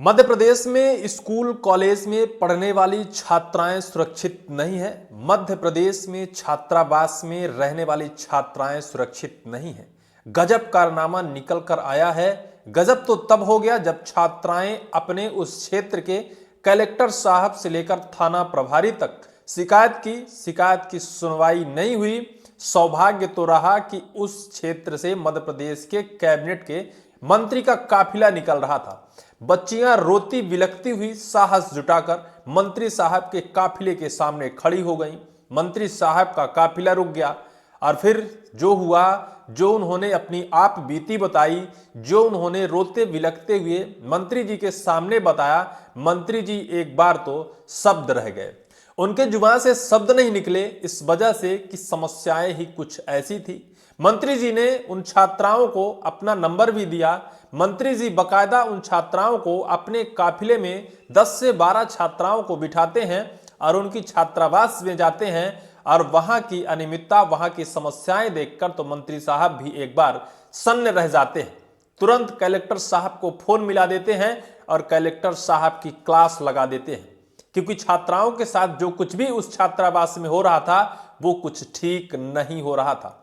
मध्य प्रदेश में school college में पढ़ने वाली छात्राएं सुरक्षित नहीं है। मध्य प्रदेश में छात्रावास में रहने वाली छात्राएं सुरक्षित नहीं है। गजब कारनामा निकल कर आया है। गजब तो तब हो गया जब छात्राएं अपने उस क्षेत्र के कलेक्टर साहब से लेकर थाना प्रभारी तक शिकायत की सुनवाई नहीं हुई। सौभाग्य तो रहा कि उस क्षेत्र से मध्य प्रदेश के कैबिनेट के मंत्री का काफिला निकल रहा था। बच्चियां रोती बिलखती हुई साहस जुटाकर मंत्री साहब के काफिले के सामने खड़ी हो गईं। मंत्री साहब का काफिला रुक गया और फिर जो हुआ, जो उन्होंने अपनी आप बीती बताई, जो उन्होंने रोते बिलखते हुए मंत्री जी के सामने बताया, मंत्री जी एक बार तो शब्द रह गए। उनके जुबान से शब्द नहीं निकले इस वजह से कि समस्याएं ही कुछ ऐसी थी। मंत्री जी ने उन छात्राओं को अपना नंबर भी दिया। मंत्री जी बकायदा उन छात्राओं को अपने काफिले में 10 से 12 छात्राओं को बिठाते हैं और उनकी छात्रावास में जाते हैं और वहां की अनियमितता, वहां की समस्याएं देखकर तो मंत्री साहब भी एक बार सन्न रह जाते हैं। तुरंत कलेक्टर साहब को फोन मिला देते हैं और कलेक्टर साहब की क्लास लगा देते हैं, क्योंकि छात्राओं के साथ जो कुछ भी उस छात्रावास में हो रहा था वो कुछ ठीक नहीं हो रहा था।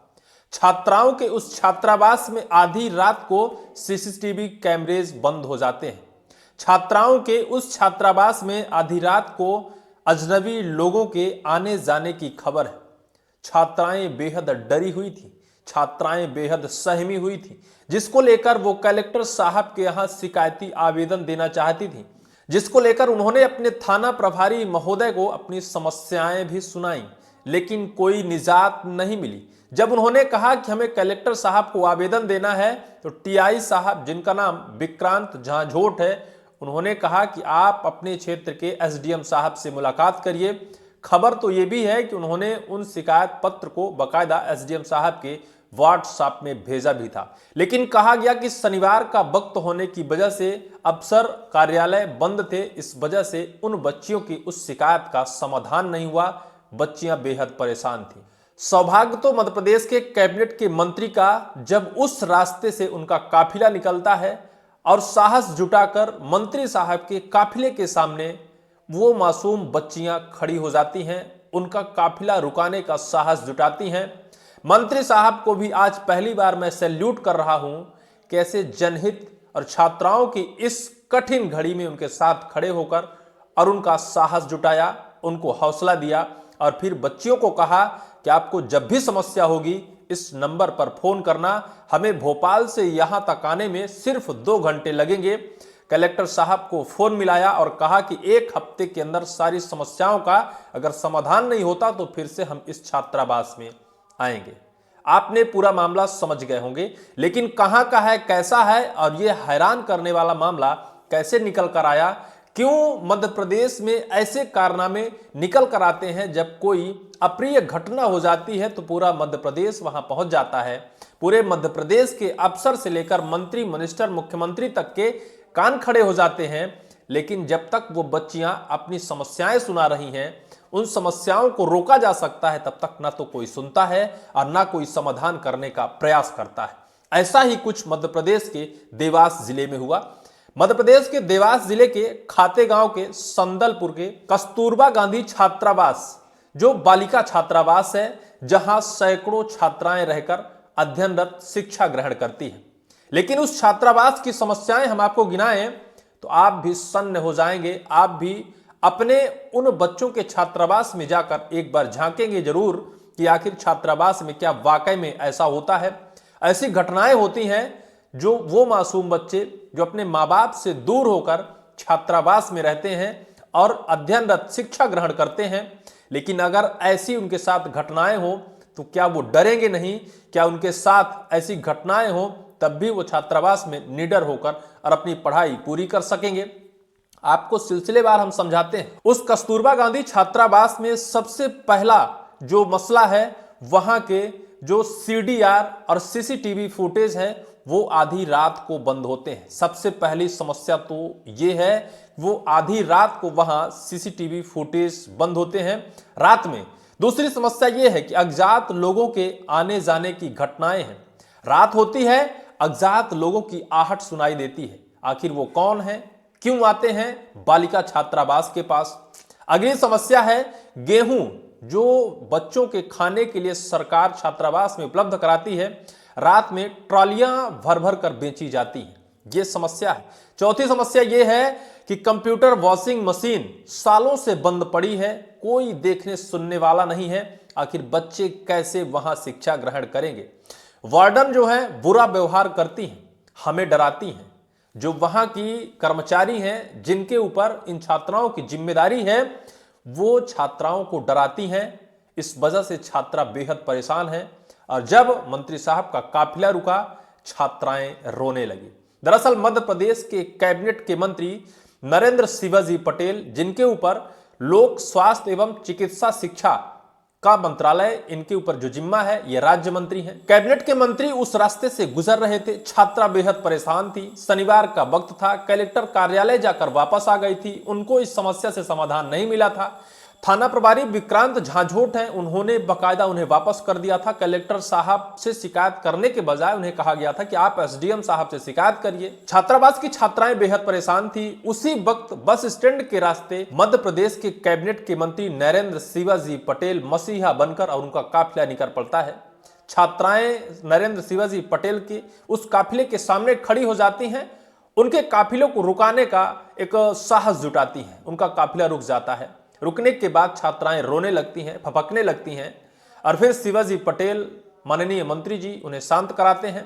छात्राओं के उस छात्रावास में आधी रात को सीसीटीवी कैमरेज बंद हो जाते हैं। छात्राओं के उस छात्रावास में आधी रात को अजनबी लोगों के आने जाने की खबर है। छात्राएं बेहद डरी हुई थी, छात्राएं बेहद सहमी हुई थी, जिसको लेकर वो कलेक्टर साहब के यहां शिकायती आवेदन देना चाहती थी, जिसको लेकर उन्होंने अपने थाना प्रभारी महोदय को अपनी समस्याएं भी सुनाई, लेकिन कोई निजात नहीं मिली। जब उन्होंने कहा कि हमें कलेक्टर साहब को आवेदन देना है तो टीआई साहब, जिनका नाम विक्रांत झांझोट है, उन्होंने कहा कि आप अपने क्षेत्र के एसडीएम साहब से मुलाकात करिए। खबर तो ये भी है कि उन्होंने उन शिकायत पत्र को बकायदा एसडीएम साहब के व्हाट्सएप में भेजा भी था, लेकिन कहा गया कि शनिवार का वक्त होने की वजह से अफसर कार्यालय बंद थे, इस वजह से उन बच्चियों की उस शिकायत का समाधान नहीं हुआ। बच्चियां बेहद परेशान थी। सौभाग्य तो मध्य प्रदेश के कैबिनेट के मंत्री का, जब उस रास्ते से उनका काफिला निकलता है और साहस जुटाकर मंत्री साहब के काफिले के सामने वो मासूम बच्चियां खड़ी हो जाती हैं, उनका काफिला रुकाने का साहस जुटाती हैं। मंत्री साहब को भी आज पहली बार मैं सैल्यूट कर रहा हूं, कैसे जनहित और छात्राओं की इस कठिन घड़ी में उनके साथ खड़े होकर और उनका साहस जुटाया, उनको हौसला दिया और फिर बच्चियों को कहा कि आपको जब भी समस्या होगी इस नंबर पर फोन करना, हमें भोपाल से यहां तक आने में सिर्फ 2 घंटे लगेंगे। कलेक्टर साहब को फोन मिलाया और कहा कि 1 हफ्ते के अंदर सारी समस्याओं का अगर समाधान नहीं होता तो फिर से हम इस छात्रावास में आएंगे। आपने पूरा मामला समझ गए होंगे, लेकिन कहां का है, कैसा है और यह हैरान करने वाला मामला कैसे निकल कर आया, क्यों मध्य प्रदेश में ऐसे कारनामे निकल कर आते हैं। जब कोई अप्रिय घटना हो जाती है तो पूरा मध्य प्रदेश वहां पहुंच जाता है। पूरे मध्य प्रदेश के अफसर से लेकर मंत्री, मिनिस्टर, मुख्यमंत्री तक के कान खड़े हो जाते हैं, लेकिन जब तक वो बच्चियां अपनी समस्याएं सुना रही हैं, उन समस्याओं को रोका जा सकता है, तब तक ना तो कोई सुनता है और ना कोई समाधान करने का प्रयास करता है। ऐसा ही कुछ मध्य प्रदेश के देवास जिले में हुआ। मध्य प्रदेश के देवास जिले के खाते गांव के संदलपुर के कस्तूरबा गांधी छात्रावास, जो बालिका छात्रावास है, जहां सैकड़ों छात्राएं रहकर अध्ययनरत शिक्षा ग्रहण करती हैं, लेकिन उस छात्रावास की समस्याएं हम आपको गिनाएं तो आप भी सन्न हो जाएंगे। आप भी अपने उन बच्चों के छात्रावास में जाकर एक बार झांकेंगे जरूर कि आखिर छात्रावास में क्या वाकई में ऐसा होता है। ऐसी घटनाएं होती हैं जो वो मासूम बच्चे जो अपने माँ बाप से दूर होकर छात्रावास में रहते हैं और अध्ययनरत शिक्षा ग्रहण करते हैं, लेकिन अगर ऐसी उनके साथ घटनाएं हो तो क्या वो डरेंगे नहीं? क्या उनके साथ ऐसी घटनाएं हो तब भी वो छात्रावास में निडर होकर और अपनी पढ़ाई पूरी कर सकेंगे? आपको सिलसिलेवार हम समझाते हैं। उस कस्तूरबा गांधी छात्रावास में सबसे पहला जो मसला है, वहां के जो सीडीआर और सीसीटीवी फुटेज है वो आधी रात को बंद होते हैं। सबसे पहली समस्या तो ये है, वो आधी रात को वहां सीसीटीवी फुटेज बंद होते हैं रात में। दूसरी समस्या ये है कि अज्ञात लोगों के आने जाने की घटनाएं हैं। रात होती है, अज्ञात लोगों की आहट सुनाई देती है। आखिर वो कौन है, क्यों आते हैं बालिका छात्रावास के पास। अगली समस्या है गेहूं, जो बच्चों के खाने के लिए सरकार छात्रावास में उपलब्ध कराती है, रात में ट्रॉलियां भर भर कर बेची जाती हैं, ये समस्या है। चौथी समस्या ये है कि कंप्यूटर वॉशिंग मशीन सालों से बंद पड़ी है, कोई देखने सुनने वाला नहीं है, आखिर बच्चे कैसे वहां शिक्षा ग्रहण करेंगे। वार्डन जो है बुरा व्यवहार करती हैं, हमें डराती हैं। जो वहां की कर्मचारी हैं जिनके ऊपर इन छात्राओं की जिम्मेदारी है, वो छात्राओं को डराती हैं। इस वजह से छात्रा बेहद परेशान हैं और जब मंत्री साहब का काफिला रुका, छात्राएं रोने लगी। दरअसल मध्य प्रदेश के कैबिनेट के मंत्री नरेंद्र शिवाजी पटेल, जिनके ऊपर लोक स्वास्थ्य एवं चिकित्सा शिक्षा का मंत्रालय, इनके ऊपर जो जिम्मा है, ये राज्य मंत्री हैं। कैबिनेट के मंत्री उस रास्ते से गुजर रहे थे, छात्रा बेहद परेशान थी। शनिवार का वक्त था, कलेक्टर कार्यालय जाकर वापस आ गई थी, उनको इस समस्या से समाधान नहीं मिला था। थाना प्रभारी विक्रांत झांझोट हैं, उन्होंने बकायदा उन्हें वापस कर दिया था। कलेक्टर साहब से शिकायत करने के बजाय उन्हें कहा गया था कि आप एसडीएम साहब से शिकायत करिए। छात्रावास की छात्राएं बेहद परेशान थी। उसी वक्त बस स्टैंड के रास्ते मध्य प्रदेश के कैबिनेट के मंत्री नरेंद्र शिवाजी पटेल मसीहा बनकर और उनका काफिला निकल पड़ता है। छात्राएं नरेंद्र शिवाजी पटेल के उस काफिले के सामने खड़ी हो जाती हैं, उनके काफिलों को रुकाने का एक साहस जुटाती हैं, उनका काफिला रुक जाता है। रुकने के बाद छात्राएं रोने लगती हैं, फपकने लगती हैं और फिर शिवाजी पटेल माननीय मंत्री जी उन्हें शांत कराते हैं।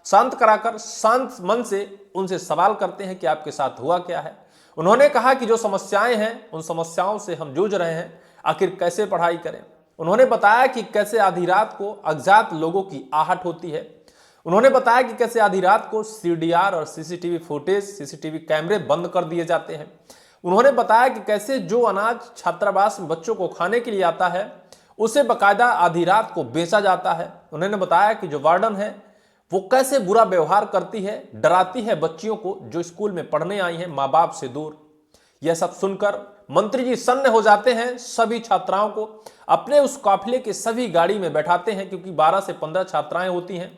शांत कराकर शांत मन से उनसे सवाल करते हैं कि आपके साथ हुआ क्या है। उन्होंने कहा कि जो समस्याएं हैं, उन समस्याओं से हम जूझ रहे हैं, आखिर कैसे पढ़ाई करें। उन्होंने बताया कि कैसे आधी रात को अज्ञात लोगों की आहट होती है। उन्होंने बताया कि कैसे आधी रात को सीडीआर और सीसीटीवी फुटेज, सीसीटीवी कैमरे बंद कर दिए जाते हैं। उन्होंने बताया कि कैसे जो अनाज छात्रावास में बच्चों को खाने के लिए आता है, उसे बकायदा आधी रात को बेचा जाता है। उन्होंने बताया कि जो वार्डन है वो कैसे बुरा व्यवहार करती है, डराती है बच्चियों को जो स्कूल में पढ़ने आई हैं माँ बाप से दूर। यह सब सुनकर मंत्री जी सन्न हो जाते हैं। सभी छात्राओं को अपने उस काफिले के सभी गाड़ी में बैठाते हैं, क्योंकि 12 से 15 छात्राएं होती हैं।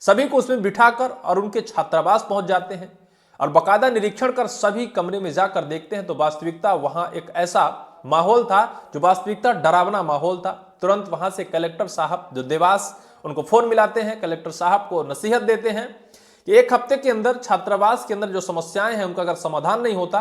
सभी को उसमें बिठाकर और उनके छात्रावास पहुंच जाते हैं और बाकायदा निरीक्षण कर सभी कमरे में जाकर देखते हैं तो वास्तविकता वहां एक ऐसा माहौल था जो वास्तविकता डरावना माहौल था। तुरंत वहां से कलेक्टर साहब जो देवास, उनको फोन मिलाते हैं, कलेक्टर साहब को नसीहत देते हैं कि 1 हफ्ते के अंदर छात्रावास के अंदर जो समस्याएं हैं उनका अगर समाधान नहीं होता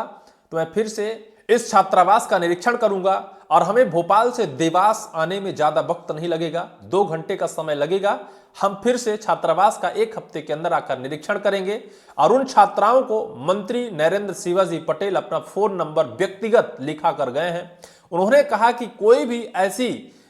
तो मैं फिर से इस छात्रावास का निरीक्षण करूंगा और हमें भोपाल से देवास आने में ज्यादा वक्त नहीं लगेगा, 2 घंटे का समय लगेगा। हम फिर से छात्रावास का 1 हफ्ते के अंदर आकर निरीक्षण करेंगे और उन छात्राओं को मंत्री नरेंद्र शिवाजी पटेल अपना फोन नंबर व्यक्तिगत लिखा कर गए हैं। उन्होंने कहा कि कोई भी ऐसी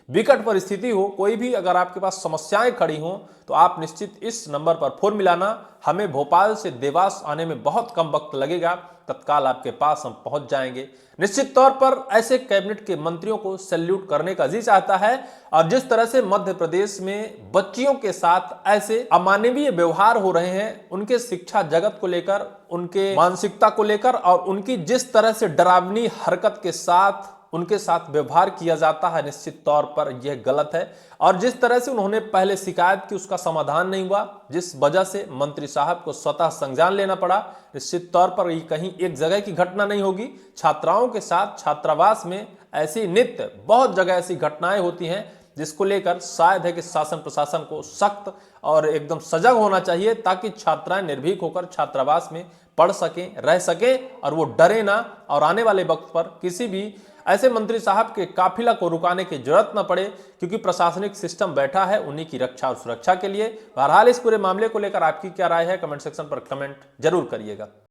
विकट परिस्थिति हो, कोई भी अगर आपके पास समस्याएं खड़ी हो तो आप निश्चित इस नंबर पर फोन मिलाना। हमें भोपाल से देवास आने में बहुत कम वक्त लगेगा, तत्काल आपके पास हम पहुंच जाएंगे। निश्चित तौर पर ऐसे कैबिनेट के मंत्रियों को सैल्यूट करने का जी चाहता है। और जिस तरह से मध्य प्रदेश में बच्चियों के साथ ऐसे अमानवीय व्यवहार हो रहे हैं, उनके शिक्षा जगत को लेकर, उनके मानसिकता को लेकर और उनकी जिस तरह से डरावनी हरकत के साथ उनके साथ व्यवहार किया जाता है, निश्चित तौर पर यह गलत है। और जिस तरह से उन्होंने पहले शिकायत की उसका समाधान नहीं हुआ, जिस वजह से मंत्री साहब को स्वतः संज्ञान लेना पड़ा, निश्चित तौर पर ये कहीं एक जगह की घटना नहीं होगी। छात्राओं के साथ छात्रावास में ऐसी नित्य बहुत जगह ऐसी घटनाएं होती हैं जिसको लेकर शायद है कि शासन प्रशासन को सख्त और एकदम सजग होना चाहिए, ताकि छात्राएं निर्भीक होकर छात्रावास में पढ़ सकें, रह सकें और वो डरे ना और आने वाले वक्त पर किसी भी ऐसे मंत्री साहब के काफिला को रुकाने की जरूरत न पड़े, क्योंकि प्रशासनिक सिस्टम बैठा है उन्हीं की रक्षा और सुरक्षा के लिए। बहरहाल इस पूरे मामले को लेकर आपकी क्या राय है, कमेंट सेक्शन पर कमेंट जरूर करिएगा।